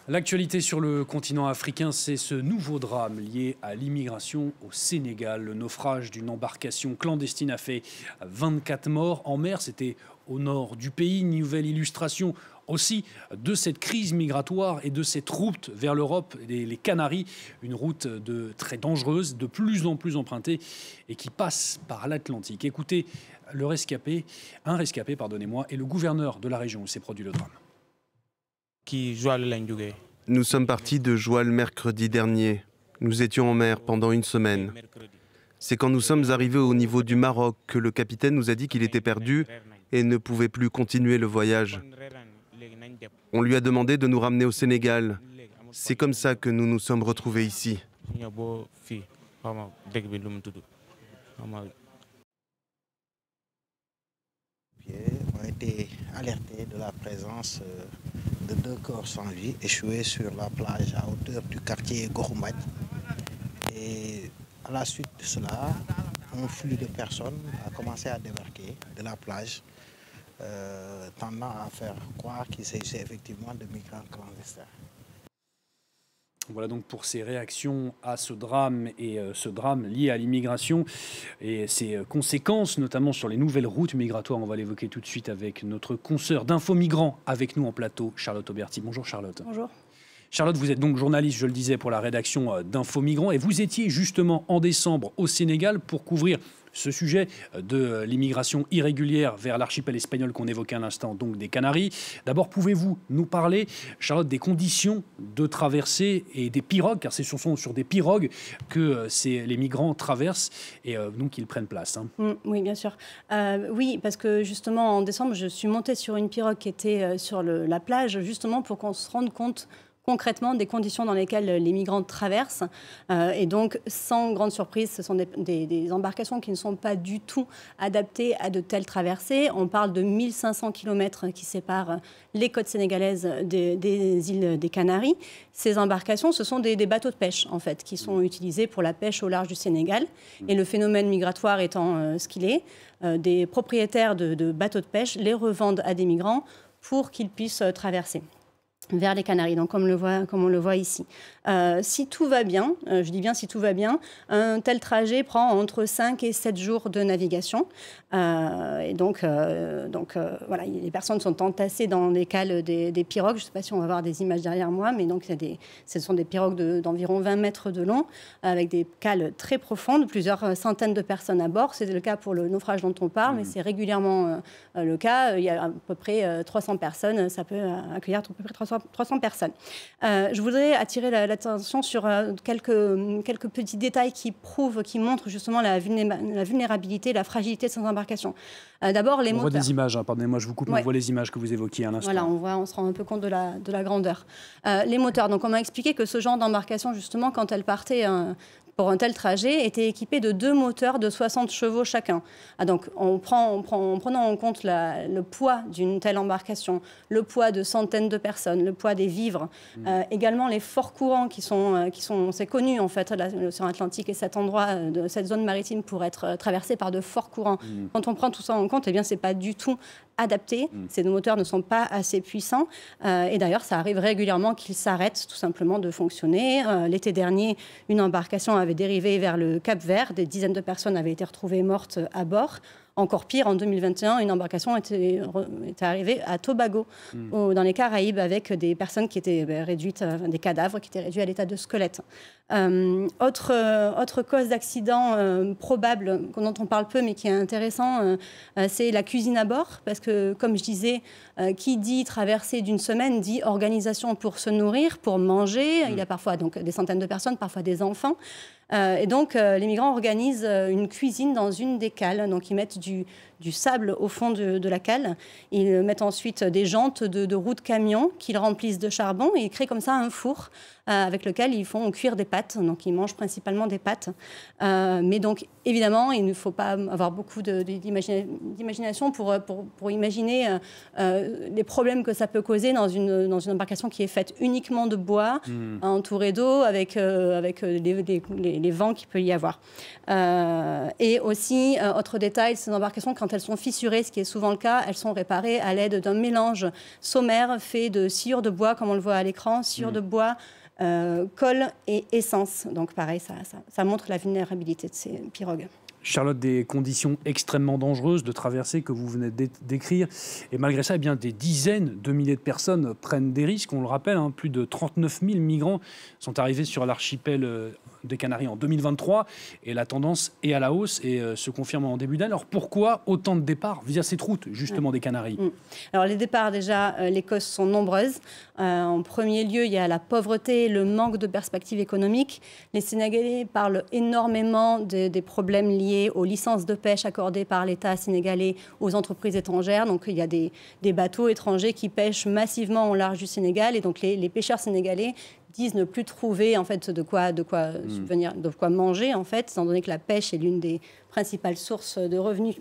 L'actualité sur le continent africain, c'est ce nouveau drame lié à l'immigration au Sénégal. Le naufrage d'une embarcation clandestine a fait 24 morts en mer. C'était au nord du pays. Une nouvelle illustration aussi de cette crise migratoire et de cette route vers l'Europe et les Canaries. Une route très dangereuse, de plus en plus empruntée et qui passe par l'Atlantique. Écoutez, un rescapé, et le gouverneur de la région où s'est produit le drame. Nous sommes partis de Joal mercredi dernier. Nous étions en mer pendant une semaine. C'est quand nous sommes arrivés au niveau du Maroc que le capitaine nous a dit qu'il était perdu et ne pouvait plus continuer le voyage. On lui a demandé de nous ramener au Sénégal. C'est comme ça que nous nous sommes retrouvés ici. Ont été alertés de la présence de 2 corps sans vie échoués sur la plage à hauteur du quartier Gorumbadj. Et à la suite de cela, un flux de personnes a commencé à débarquer de la plage, tendant à faire croire qu'il s'agissait effectivement de migrants clandestins. Voilà donc pour ces réactions à ce drame et ce drame lié à l'immigration et ses conséquences, notamment sur les nouvelles routes migratoires. On va l'évoquer tout de suite avec notre consoeur d'Info Migrants avec nous en plateau, Charlotte Auberti. Bonjour Charlotte. Bonjour. Charlotte, vous êtes donc journaliste, je le disais, pour la rédaction d'Info Migrants et vous étiez justement en décembre au Sénégal pour couvrir ce sujet de l'immigration irrégulière vers l'archipel espagnol qu'on évoquait à l'instant, donc des Canaries. D'abord, pouvez-vous nous parler, Charlotte, des conditions de traversée et des pirogues, car ce sont sur des pirogues que les migrants traversent et donc ils prennent place. Oui, bien sûr. Oui, parce que justement, en décembre, je suis montée sur une pirogue qui était sur la plage, justement pour qu'on se rende compte concrètement des conditions dans lesquelles les migrants traversent. Et donc, sans grande surprise, ce sont des embarcations qui ne sont pas du tout adaptées à de telles traversées. On parle de 1500 km qui séparent les côtes sénégalaises des îles des Canaries. Ces embarcations, ce sont des bateaux de pêche, en fait, qui sont utilisés pour la pêche au large du Sénégal. Et le phénomène migratoire étant ce qu'il est, des propriétaires de bateaux de pêche les revendent à des migrants pour qu'ils puissent traverser vers les Canaries, donc comme on le voit ici. Si tout va bien, je dis bien si tout va bien, un tel trajet prend entre 5 et 7 jours de navigation. Et donc voilà, les personnes sont entassées dans les cales des pirogues. Je ne sais pas si on va voir des images derrière moi, mais donc ce sont des pirogues d'environ 20 mètres de long, avec des cales très profondes, plusieurs centaines de personnes à bord. C'est le cas pour le naufrage dont on parle, mais c'est régulièrement le cas. Il y a à peu près 300 personnes, ça peut accueillir à peu près 300 personnes. Je voudrais attirer l'attention sur quelques petits détails qui montrent justement la vulnérabilité, la fragilité de ces embarcations. D'abord, les moteurs. On voit des images, pardonnez-moi, je vous coupe, ouais. On voit les images que vous évoquiez à l'instant. Voilà, on se rend un peu compte de la grandeur. Les moteurs, donc on m'a expliqué que ce genre d'embarcation, justement, quand elle partait pour un tel trajet, était équipé de 2 moteurs de 60 chevaux chacun. Donc, en prenant en compte le poids d'une telle embarcation, le poids de centaines de personnes, le poids des vivres, également les forts courants c'est connu en fait, l'océan Atlantique et cet endroit, cette zone maritime pour être traversée par de forts courants. Quand on prend tout ça en compte, eh bien, c'est pas du tout adaptés. Ces moteurs ne sont pas assez puissants. Et d'ailleurs, ça arrive régulièrement qu'ils s'arrêtent tout simplement de fonctionner. L'été dernier, une embarcation avait dérivé vers le Cap-Vert. Des dizaines de personnes avaient été retrouvées mortes à bord. Encore pire, en 2021, une embarcation était arrivée à Tobago, dans les Caraïbes, avec des personnes qui étaient réduites, des cadavres qui étaient réduits à l'état de squelette. Autre cause d'accident probable, dont on parle peu, mais qui est intéressant, c'est la cuisine à bord. Parce que, comme je disais, qui dit traversée d'une semaine, dit organisation pour se nourrir, pour manger. Il y a parfois donc, des centaines de personnes, parfois des enfants. Et donc, les migrants organisent une cuisine dans une des cales. Donc, ils mettent du sable au fond de la cale. Ils mettent ensuite des jantes de roues de camion qu'ils remplissent de charbon et ils créent comme ça un four avec lequel ils font cuire des pâtes. Donc, ils mangent principalement des pâtes. Mais donc, évidemment, il ne faut pas avoir beaucoup d'imagination pour imaginer les problèmes que ça peut causer dans une embarcation qui est faite uniquement de bois, entourée d'eau, avec les les vents qu'il peut y avoir. Et aussi, autre détail, ces embarcations, quand elles sont fissurées, ce qui est souvent le cas, elles sont réparées à l'aide d'un mélange sommaire fait de sciure de bois, comme on le voit à l'écran, sciure de bois, colle et essence. Donc pareil, ça montre la vulnérabilité de ces pirogues. Charlotte, des conditions extrêmement dangereuses de traversée que vous venez de décrire. Et malgré ça, eh bien, des dizaines de milliers de personnes prennent des risques. On le rappelle, hein, plus de 39 000 migrants sont arrivés sur l'archipel des Canaries en 2023. Et la tendance est à la hausse et se confirme en début d'année. Alors pourquoi autant de départs via cette route, justement, des Canaries? Alors les départs, déjà, les causes sont nombreuses. En premier lieu, il y a la pauvreté, le manque de perspectives économiques. Les Sénégalais parlent énormément des problèmes liés aux licences de pêche accordées par l'État sénégalais aux entreprises étrangères. Donc il y a des bateaux étrangers qui pêchent massivement au large du Sénégal. Et donc les pêcheurs sénégalais disent ne plus trouver en fait, de quoi manger, en fait, étant donné que la pêche est l'une des principales sources de revenus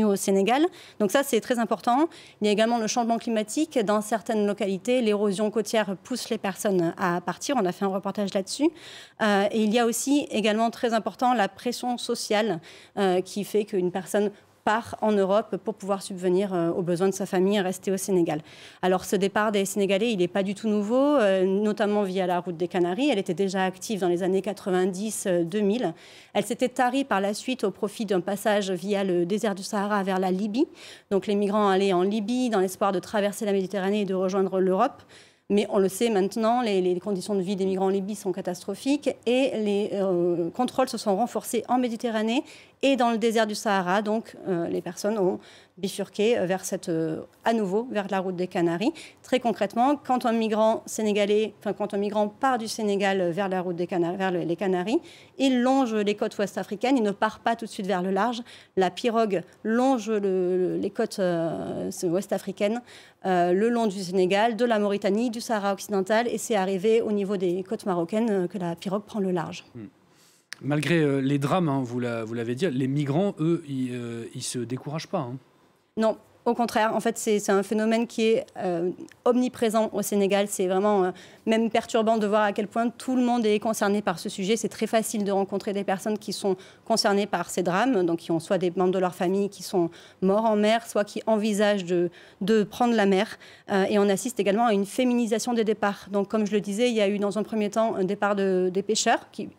au Sénégal. Donc ça, c'est très important. Il y a également le changement climatique. Dans certaines localités, l'érosion côtière pousse les personnes à partir. On a fait un reportage là-dessus. Et il y a aussi également, très important, la pression sociale qui fait qu'une personne part en Europe pour pouvoir subvenir aux besoins de sa famille et rester au Sénégal. Alors ce départ des Sénégalais, il n'est pas du tout nouveau, notamment via la route des Canaries. Elle était déjà active dans les années 90-2000. Elle s'était tarie par la suite au profit d'un passage via le désert du Sahara vers la Libye. Donc les migrants allaient en Libye dans l'espoir de traverser la Méditerranée et de rejoindre l'Europe. Mais on le sait maintenant, les conditions de vie des migrants en Libye sont catastrophiques et les contrôles se sont renforcés en Méditerranée et dans le désert du Sahara. Donc les personnes ont bifurqué à nouveau vers la route des Canaries. Très concrètement, quand un migrant part du Sénégal vers la route des Canaries, vers les Canaries, il longe les côtes ouest-africaines, il ne part pas tout de suite vers le large. La pirogue longe les côtes ouest-africaines le long du Sénégal, de la Mauritanie, du Sahara occidental, et c'est arrivé au niveau des côtes marocaines que la pirogue prend le large. Malgré les drames, hein, vous l'avez dit, les migrants, eux, ils se découragent pas. Hein. Non, au contraire. En fait, c'est un phénomène qui est omniprésent au Sénégal. C'est vraiment même perturbant de voir à quel point tout le monde est concerné par ce sujet. C'est très facile de rencontrer des personnes qui sont concernées par ces drames, donc qui ont soit des membres de leur famille qui sont morts en mer, soit qui envisagent de prendre la mer. Et on assiste également à une féminisation des départs. Donc, comme je le disais, il y a eu dans un premier temps un départ des pêcheurs qui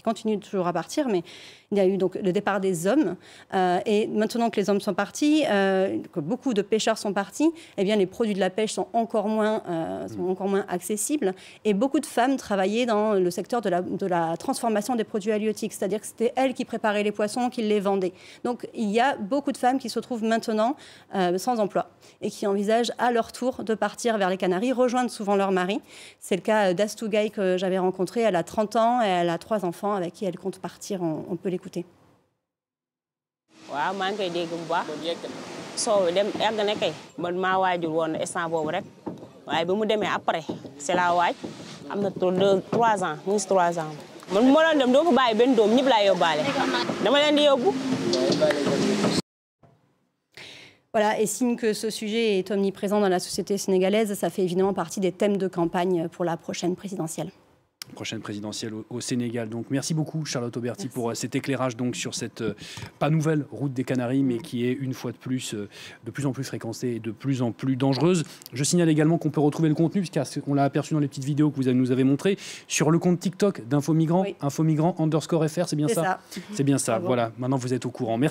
continuent toujours à partir, mais il y a eu donc le départ des hommes. Et maintenant que les hommes sont partis, que beaucoup de pêcheurs sont partis, eh bien, les produits de la pêche sont encore moins accessibles. Et beaucoup de femmes travaillaient dans le secteur de la transformation des produits halieutiques, c'est-à-dire que c'était elles qui préparaient les poissons, qui les vendaient. Donc il y a beaucoup de femmes qui se trouvent maintenant sans emploi et qui envisagent à leur tour de partir vers les Canaries, rejoindre souvent leur mari. C'est le cas d'Astou Gaye que j'avais rencontrée. Elle a 30 ans et elle a 3 enfants avec qui elle compte partir. On peut l'écouter. waaw maa ngi koy dégg bu baax soow dem yàgg na kay man maa waajul woon instant boobu rek waaye ba mu demee après c'est la waaj am na 3 ans mu ngi 3 ans man bu ma doon dem doo fa bàyyi benn doom ñëpp laa yóbbaale dama leen di yóbbu. Voilà, et signe que ce sujet est omniprésent dans la société sénégalaise, ça fait évidemment partie des thèmes de campagne pour la prochaine présidentielle. Prochaine présidentielle au Sénégal. Donc, merci beaucoup, Charlotte Auberti, pour cet éclairage donc, sur cette pas nouvelle route des Canaries, mais qui est une fois de plus en plus fréquentée et de plus en plus dangereuse. Je signale également qu'on peut retrouver le contenu, puisqu'on l'a aperçu dans les petites vidéos que vous nous avez montrées, sur le compte TikTok d'Infomigrants, oui. Infomigrants_FR, c'est bien ça? C'est ça. C'est bien ça, voilà. Maintenant, vous êtes au courant. Merci.